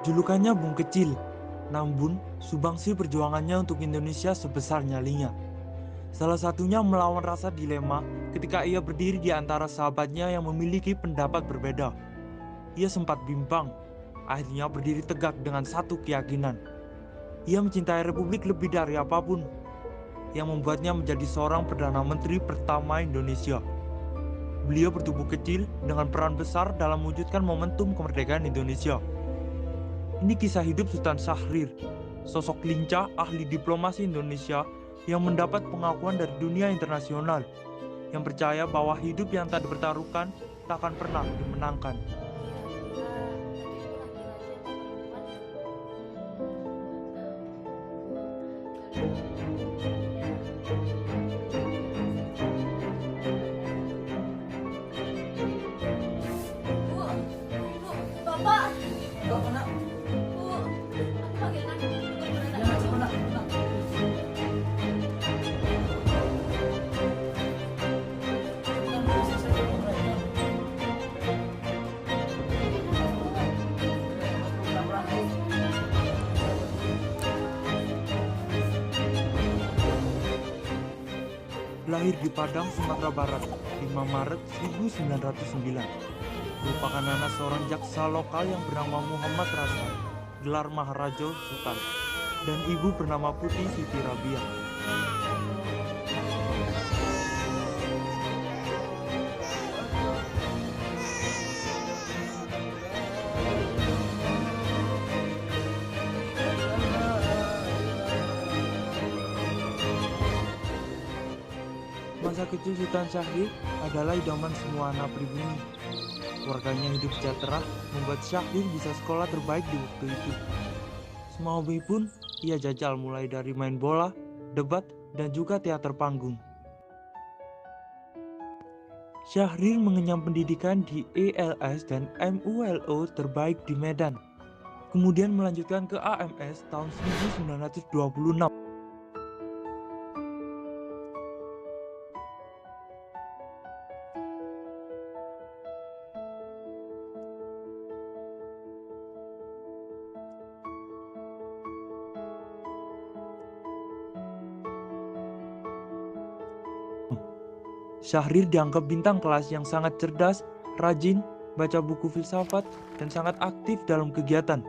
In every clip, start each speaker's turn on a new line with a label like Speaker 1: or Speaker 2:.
Speaker 1: Julukannya Bung Kecil, namun sumbangsi perjuangannya untuk Indonesia sebesar nyalinya. Salah satunya melawan rasa dilema ketika ia berdiri di antara sahabatnya yang memiliki pendapat berbeda. Ia sempat bimbang, akhirnya berdiri tegak dengan satu keyakinan. Ia mencintai Republik lebih dari apapun, yang membuatnya menjadi seorang Perdana Menteri pertama Indonesia. Beliau bertubuh kecil dengan peran besar dalam mewujudkan momentum kemerdekaan Indonesia. Ini kisah hidup Sultan Syahrir, sosok lincah ahli diplomasi Indonesia yang mendapat pengakuan dari dunia internasional, yang percaya bahwa hidup yang tak dipertaruhkan tak akan pernah dimenangkan.
Speaker 2: Bapak, Bu, aku panggil kan
Speaker 1: Lahir di Padang, Sumatera Barat, 5 Maret 1909. Merupakan anak seorang jaksa lokal yang bernama Muhammad Rasa, gelar Maharaja Sultan, dan ibu bernama Putih Siti Rabiah. Masa kecil Sultan Syahrir adalah idaman semua anak pribumi. Keluarganya hidup sejahtera membuat Syahrir bisa sekolah terbaik di waktu itu. Semua hobi pun ia jajal, mulai dari main bola, debat, dan juga teater panggung. Syahrir mengenyam pendidikan di ELS dan MULO terbaik di Medan. Kemudian melanjutkan ke AMS tahun 1926. Syahrir dianggap bintang kelas yang sangat cerdas, rajin, baca buku filsafat, dan sangat aktif dalam kegiatan.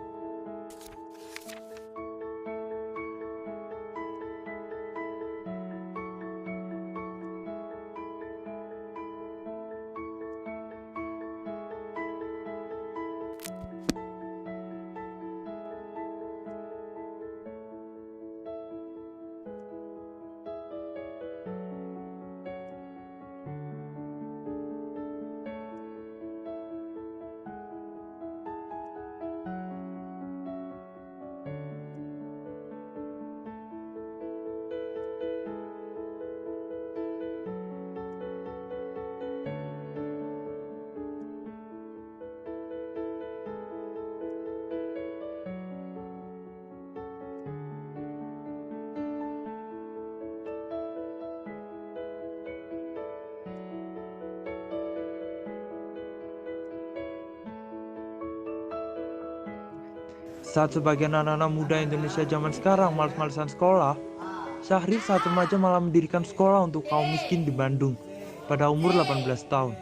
Speaker 1: Saat sebagian anak-anak muda Indonesia zaman sekarang malas-malesan sekolah, Syahrir saat remaja malah mendirikan sekolah untuk kaum miskin di Bandung pada umur 18 tahun.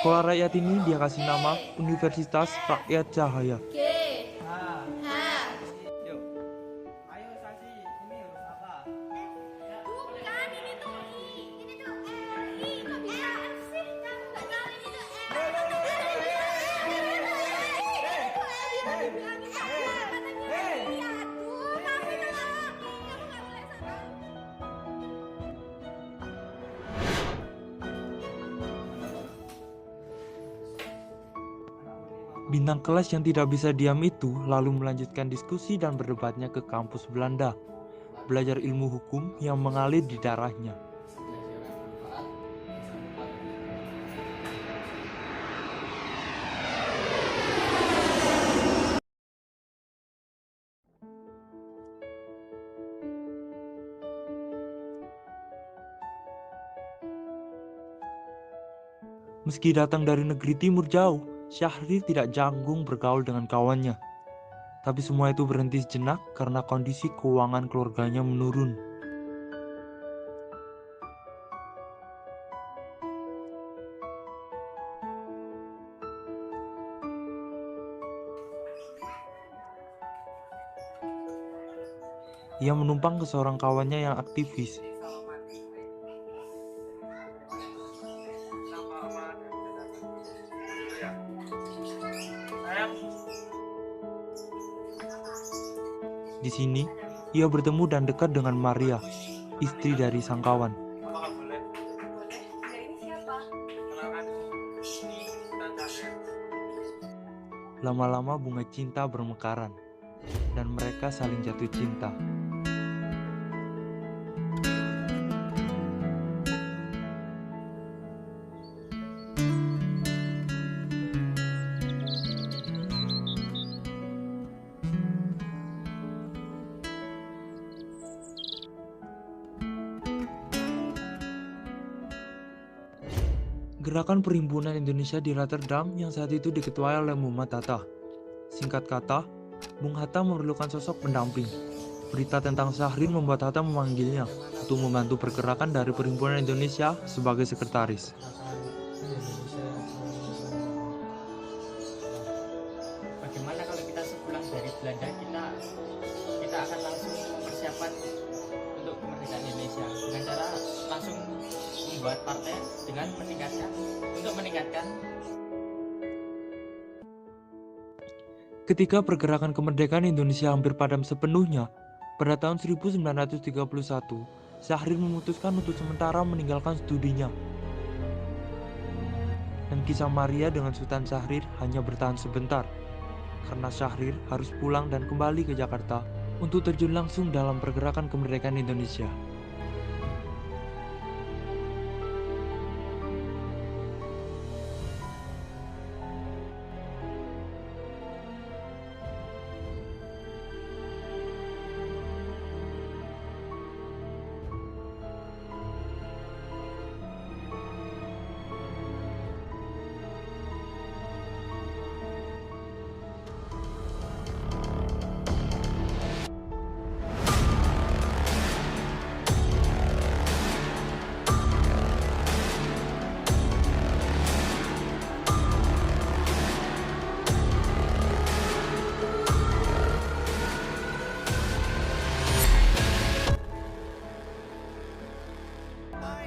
Speaker 1: Sekolah rakyat ini dia kasih nama Universitas Rakyat Cahaya.
Speaker 2: bukan ini tuh I, kok bisaan sih? Nggak nyari ini tuh
Speaker 1: Bintang kelas yang tidak bisa diam itu lalu melanjutkan diskusi dan berdebatnya ke kampus Belanda, belajar ilmu hukum yang mengalir di darahnya. Meski datang dari negeri timur jauh, Syahrir tidak janggung bergaul dengan kawannya. Tapi semua itu berhenti sejenak karena kondisi keuangan keluarganya menurun. Ia menumpang ke seorang kawannya yang aktivis. Di sini, ia bertemu dan dekat dengan Maria, istri dari sang kawan.
Speaker 2: Boleh. Dari ini siapa?
Speaker 1: Lama-lama bunga cinta bermekaran, dan mereka saling jatuh cinta. Gerakan Perhimpunan Indonesia di Rotterdam yang saat itu diketuai oleh Muhammad Hatta. Singkat kata, Bung Hatta memerlukan sosok pendamping. Berita tentang Syahrir membuat Hatta memanggilnya untuk membantu pergerakan dari Perhimpunan Indonesia sebagai sekretaris.
Speaker 3: Bagaimana kalau kita sepulang dari Belanda kita akan langsung mempersiapkan untuk kemerdekaan Indonesia dengan cara langsung membuat partai dengan meningkatkan.
Speaker 1: Ketika pergerakan kemerdekaan Indonesia hampir padam sepenuhnya, pada tahun 1931, Syahrir memutuskan untuk sementara meninggalkan studinya. Dan kisah Maria dengan Sultan Syahrir hanya bertahan sebentar, karena Syahrir harus pulang dan kembali ke Jakarta untuk terjun langsung dalam pergerakan kemerdekaan Indonesia.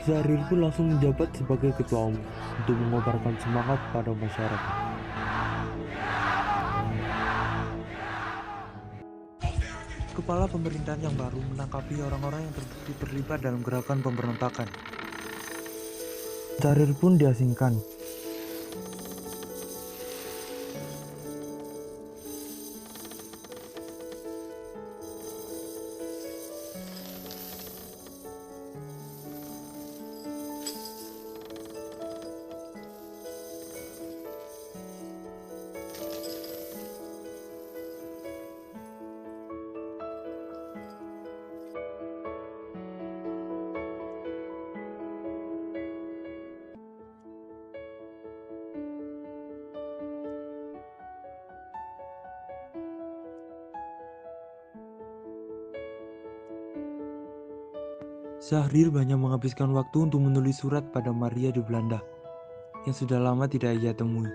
Speaker 1: Syahrir pun langsung menjabat sebagai ketua umum untuk mengobarkan semangat pada masyarakat. Kepala pemerintahan yang baru menangkapi orang-orang yang terbukti terlibat dalam gerakan pemberontakan. Syahrir pun diasingkan. Syahrir banyak menghabiskan waktu untuk menulis surat pada Maria di Belanda, yang sudah lama tidak ia temui.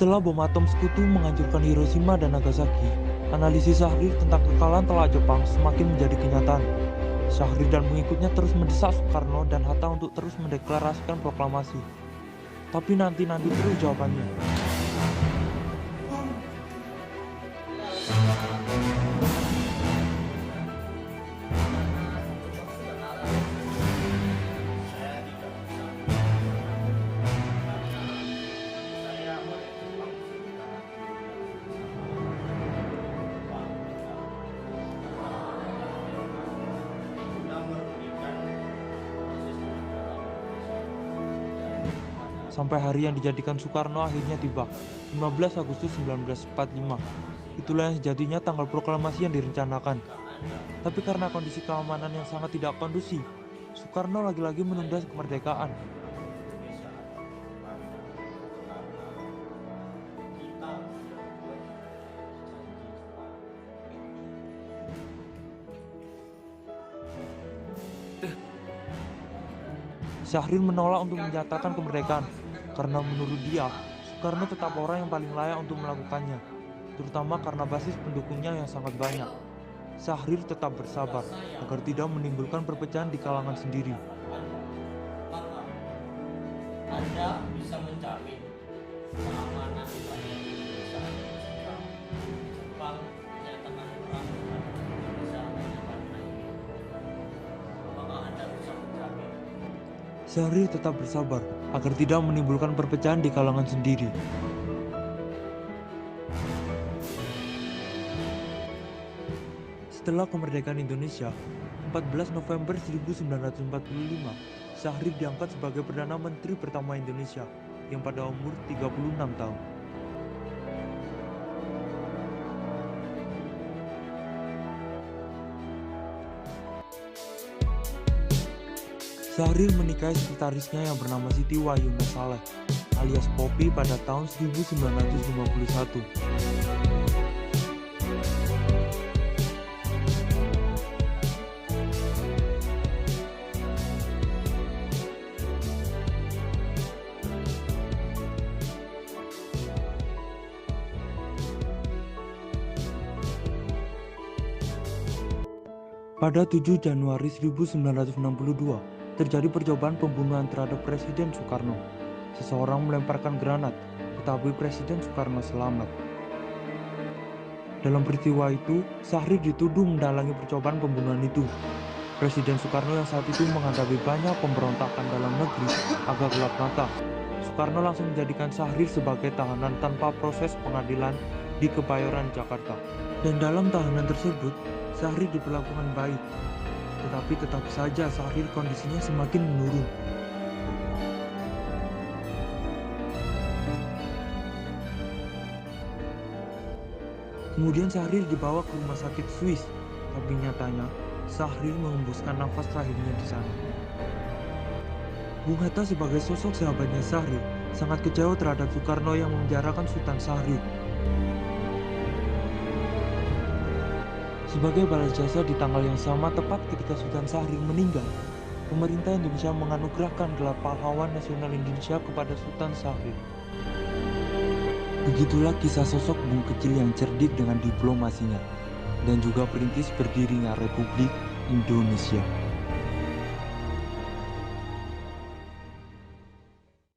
Speaker 1: Setelah bom atom sekutu menghancurkan Hiroshima dan Nagasaki, analisis Syahrir tentang kekalahan telak Jepang semakin menjadi kenyataan. Syahrir dan pengikutnya terus mendesak Soekarno dan Hatta untuk terus mendeklarasikan proklamasi. Tapi nanti terus jawabannya. sampai hari yang dijadikan Soekarno akhirnya tiba, 15 Agustus 1945. Itulah yang sejatinya tanggal proklamasi yang direncanakan. Tapi karena kondisi keamanan yang sangat tidak kondusif, Soekarno lagi-lagi menunda kemerdekaan. Syahrir menolak untuk menyatakan kemerdekaan karena menurut dia, Soekarno tetap orang yang paling layak untuk melakukannya, terutama karena basis pendukungnya yang sangat banyak. Syahrir tetap bersabar agar tidak menimbulkan perpecahan di kalangan sendiri.
Speaker 3: Anda bisa menjamin keamanan rakyat Indonesia jika Jepang menyatakan perang terhadap Indonesia hanya karena ini. Apakah Anda bisa menjamin?
Speaker 1: Syahrir tetap bersabar agar tidak menimbulkan perpecahan di kalangan sendiri. Setelah kemerdekaan Indonesia, 14 November 1945, Syahrir diangkat sebagai Perdana Menteri pertama Indonesia yang pada umur 36 tahun. Syahrir menikahi sekretarisnya yang bernama Siti Wahyuna Saleh alias Poppy pada tahun 1951. Pada 7 Januari 1962, terjadi percobaan pembunuhan terhadap Presiden Soekarno. Seseorang melemparkan granat, tetapi Presiden Soekarno selamat. Dalam peristiwa itu, Syahrir dituduh mendalangi percobaan pembunuhan itu. Presiden Soekarno yang saat itu menghadapi banyak pemberontakan dalam negeri agak gelap mata. Soekarno langsung menjadikan Syahrir sebagai tahanan tanpa proses pengadilan di Kebayoran, Jakarta. Dan dalam tahanan tersebut, Syahrir diperlakukan baik. Tetapi tetap saja Syahrir kondisinya semakin menurun. Kemudian Syahrir dibawa ke rumah sakit Swiss, tapi nyatanya Syahrir mengembuskan nafas terakhirnya di sana. Bung Hatta sebagai sosok sahabatnya Syahrir sangat kecewa terhadap Soekarno yang memenjarakan Sultan Syahrir. Sebagai balas jasa di tanggal yang sama tepat ketika Sultan Syahrir meninggal, pemerintah Indonesia menganugerahkan gelar pahlawan nasional Indonesia kepada Sultan Syahrir. Begitulah kisah sosok Bung kecil yang cerdik dengan diplomasinya, dan juga perintis berdirinya Republik Indonesia.